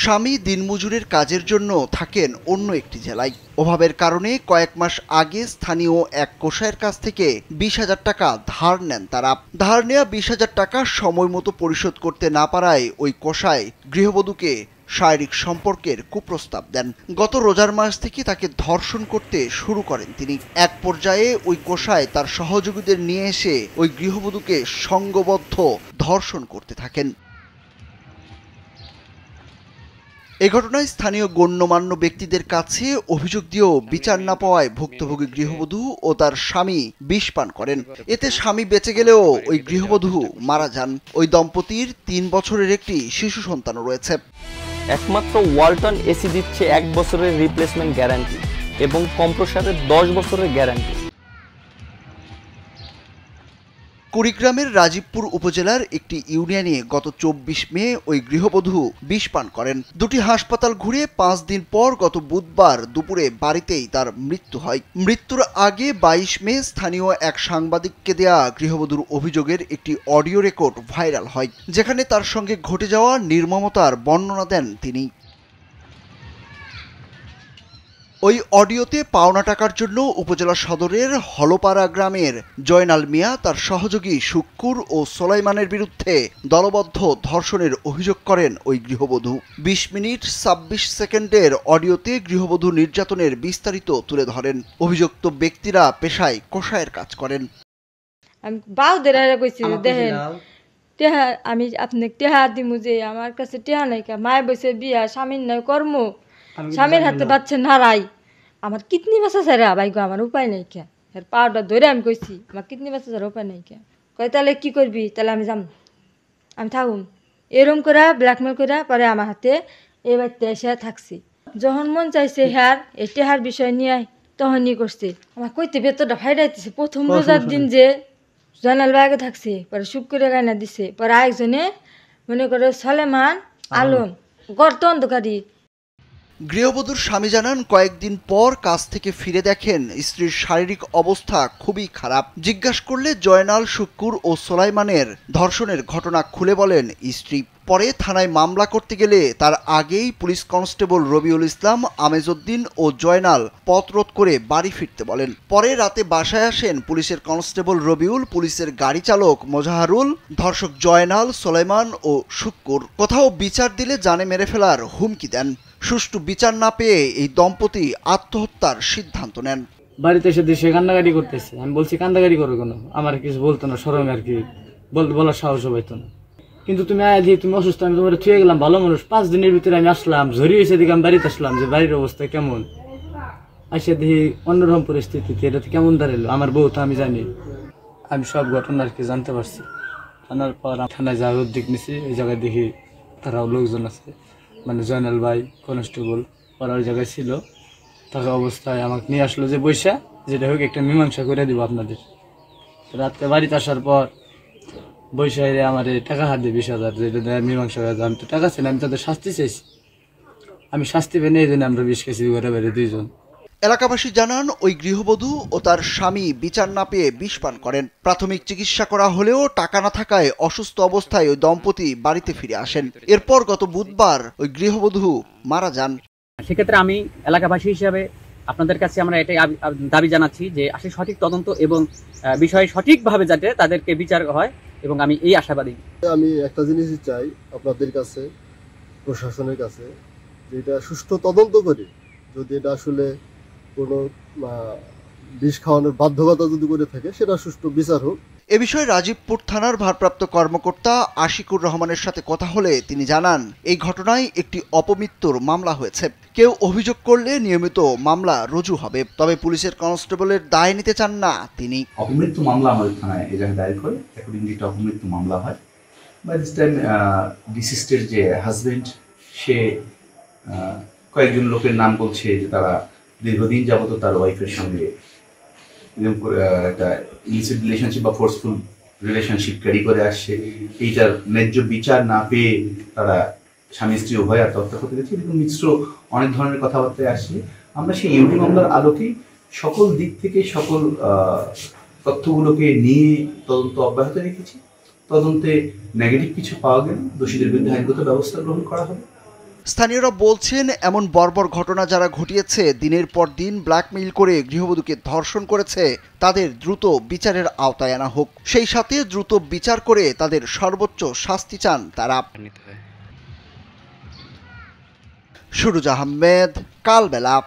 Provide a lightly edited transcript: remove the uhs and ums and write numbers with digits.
স্বামী দিনমজুরের কাজের জন্য থাকেন অন্য একটি জেলায়। অভাবের কারণে কয়েক মাস আগে স্থানীয় এক কসাইয়ের কাছ থেকে 20,000 টাকা ধার নেন তারা। ধার নেওয়া 20,000 টাকা সময় মতো পরিশোধ করতে না পারায় ওই কসাই গৃহবধূকে শারীরিক সম্পর্কের কুপ্রস্তাব দেন। গত রোজার মাস থেকে তাকে ধর্ষণ করতে শুরু করেন তিনি। এক পর্যায়ে ওই কসাই তার সহযোগীদের নিয়ে এসে ওই গৃহবধূকে সংঘবদ্ধ ধর্ষণ করতে থাকেন। এ ঘটনায় স্থানীয় গণ্যমান্য ব্যক্তিদের কাছে অভিযোগ দিয়েও বিচার না পাওয়ায় ভুক্তভোগী গৃহবধূ ও তার স্বামী বিষ পান করেন। এতে স্বামী বেঁচে গেলেও ওই গৃহবধূ মারা যান। ওই দম্পতির 3 বছরের একটি শিশু সন্তানও রয়েছে। একমাত্র ওয়ালটন এসি দিচ্ছে 1 বছরের রিপ্লেসমেন্ট গ্যারান্টি এবং কম্প্রেসরের 10 বছরের গ্যারান্টি। কুড়িগ্রামের রাজীবপুর উপজেলার একটি ইউনিয়নে গত 24 মে ওই গৃহবধূ বিষ পান করেন। দুটি হাসপাতাল ঘুরে 5 দিন পর গত বুধবার দুপুরে বাড়িতেই তার মৃত্যু হয়। মৃত্যুর আগে 22 মে স্থানীয় এক সাংবাদিককে দেয়া গৃহবধূর অভিযোগের একটি অডিও রেকর্ড ভাইরাল হয়, যেখানে তার সঙ্গে ঘটে যাওয়া নির্মমতার বর্ণনা দেন তিনি। ওই অডিওতে পাওনা টাকার জন্য উপজেলা সদরের হলপাড়া গ্রামের জয়নাল মিয়া তার সহযোগী শুক্কুর ও সোলাইমানের বিরুদ্ধে দলবদ্ধ ধর্ষণের অভিযোগ করেন ওই গৃহবধূ। 20 মিনিট 26 সেকেন্ডের অডিওতে গৃহবধূ নির্যাতনের বিস্তারিত তুলে ধরেন। অভিযুক্ত ব্যক্তিরা পেশায় কসাইয়ের কাজ করেন। আমি আপনাকে টেহা দিমু যে আমার কাছে টেহা নাই, মায় বসে বিয়া, স্বামীর নাই কর্ম, স্বামীর হাতে বাচ্চা নাড়াই, আমার কিডনি বাঁচা ছাড়া ভাই গো আমার উপায় নাই কে। পাউডার ধরে আমি কইছি আমার কিডনি বাঁচা ছাড়া উপায় নাই কে। কয় তাহলে কি করবি? তাহলে আমি যাম, আমি থাকুম। এরম করে ব্ল্যাকমেল করে পরে আমার হাতে এই বাড়িতে এসে থাকছি। যখন মন চাইছে হ্যার এই টেহার বিষয় নিয়ে তখনই করছে। আমার কইতে ভেতরটা ফাইডাইতেছে। প্রথম রোজার দিন যে জয়নাল বাগে থাকছে, পরে শুক্রে গাইনা দিছে, পরে আরেকজনে মনে করে সলেমান আলম গর্ত অন্ধকারী। গৃহবধূর স্বামী জানান, কয়েকদিন পর কাজ থেকে ফিরে দেখেন স্ত্রীর শারীরিক অবস্থা খুবই খারাপ। জিজ্ঞাসা করলে জয়নাল, শুক্কুর ও সোলাইমানের ধর্ষণের ঘটনা খুলে বলেন স্ত্রী। পরে থানায় মামলা করতে গেলে তার আগেই পুলিশ কনস্টেবল রবিউল ইসলাম, আমেজউদ্দিন ও জয়নাল পথ রোধ করে বাড়ি ফিরতে বলেন। পরে রাতে বাসায় আসেন পুলিশের কনস্টেবল রবিউল, পুলিশের গাড়ি চালক মোজাহারুল, ধর্ষক জয়নাল, সোলাইমান ও শুক্কুর। কোথাও বিচার দিলে জানে মেরে ফেলার হুমকি দেন। সুষ্ঠু বিচার না পেয়ে এই দম্পতি আত্মহত্যার সিদ্ধান্ত নেন। বাড়িতে এসে দেশে কান্দাকাটি করতেছে। আমি বলছি কান্দাকাটি করো কেন? আমার কিছু বলতো না, শরমে আর কি বলার সাহসও পাইতো না। কিন্তু তুমি আয়া দিয়ে তুমি অসুস্থ, আমি তোমার থুয়ে গেলাম, ভালো মানুষ। 5 দিনের ভিতরে আমি আসলাম, ঝরি হয়েছে দিকে আমি বাড়িতে আসলাম যে বাড়ির অবস্থা কেমন। আসে দেখি অন্যরকম পরিস্থিতিতে। এটা কেমন দাঁড়ালো আমার বউ তো আমি জানি। আমি সব ঘটনা আর কি জানতে পারছি। জানার পর থানায় যাওয়ার উদ্যোগ নিছি। ওই জায়গায় দেখি তারাও লোকজন আছে, মানে জয়নাল ভাই, কনস্টেবল, ওরা ওই জায়গায় ছিল। থাকা অবস্থায় আমাকে নিয়ে আসলো যে বৈশা যেটা হোক একটা মীমাংসা করে দিব আপনাদের। রাত্রে বাড়িতে আসার পর বৈশাখে আমার টাকা হাত দিয়ে 20,000, যেটা মীমাংসা করে। আমি তো টাকা ছিল, আমি তাদের শাস্তি চাইছি। আমি শাস্তি পেয়ে এই জন্য আমরা 20 কেজি ঘরে বেড়ে 2 জন। এলাকাবাসী জানান, ওই গৃহবধূ ও তার স্বামী বিচার না পেয়ে বিষ পান করেন। প্রাথমিক চিকিৎসা করা হলেও টাকা না থাকায় অসুস্থ অবস্থায় ওই দম্পতি বাড়িতে ফিরে আসেন। এরপর গত বুধবার ওই গৃহবধূ মারা যান। সেক্ষেত্রে আমি এলাকাবাসী হিসাবে আপনাদের কাছে আমরা এটাই দাবি জানাচ্ছি যে আসলে সঠিক তদন্ত এবং বিষয়ে সঠিকভাবে যাতে তাদেরকে বিচার হয়, এবং আমি এই আশাবাদী। আমি একটা জিনিসই চাই আপনাদের কাছে, প্রশাসনের কাছে, যে এটা সুষ্ঠু তদন্ত করে যদি এটা আসলে কোনো বিষ খাওয়ানোর বাধ্যকতা যদি করে থাকে সেটা সুষ্ঠু বিচার হোক। এ বিষয়ে রাজীবপুর থানার ভারপ্রাপ্ত কর্মকর্তা আশিকুর রহমানের সাথে কথা হলে তিনি জানান, এই ঘটনায় একটি অপমৃত্যুর মামলা হয়েছে। কেউ অভিযোগ করলে নিয়মিত মামলা রুজু হবে, তবে পুলিশের কনস্টেবলের দায় নিতে চান না তিনি। অপমৃত্যু মামলা আমাদের থানায় এই জায়গায় দায়ের করে, অ্যাকর্ডিংলি এটা অপমৃত্যু মামলা হয়। বাই দিস টাইম ডিসিস্টের যে হাজবেন্ড, সে কয়েকজন লোকের নাম বলছে যে তারা দীর্ঘদিন যাবত তার ওয়াইফের সঙ্গে একটা ইলিসিট রিলেশনশিপ বা ফোর্সফুল রিলেশনশিপ ক্যারি করে আসছে। এইটার ন্যায্য বিচার না পেয়ে তারা স্বামী স্ত্রী উভয় আত্মহত্যা করতে গেছে। এরকম মিশ্র অনেক ধরনের কথাবার্তায় আসছে। আমরা সেই ইউটি মামলার আলোকেই সকল দিক থেকে সকল তথ্যগুলোকে নিয়ে তদন্ত অব্যাহত রেখেছি। তদন্তে নেগেটিভ কিছু পাওয়া গেলে দোষীদের বিরুদ্ধে আইনগত ব্যবস্থা গ্রহণ করা হবে। স্থানীয়রা বলছেন, এমন বর্বর ঘটনা যারা ঘটিয়েছে, দিনের পর দিন ব্ল্যাকমেইল করে গৃহবধূকে ধর্ষণ করেছে, তাদের দ্রুত বিচারের আওতায় আনা হোক। সেই সাথে দ্রুত বিচার করে তাদের সর্বোচ্চ শাস্তি চান তারা। সুরুজ আহমেদ, কালবেলা।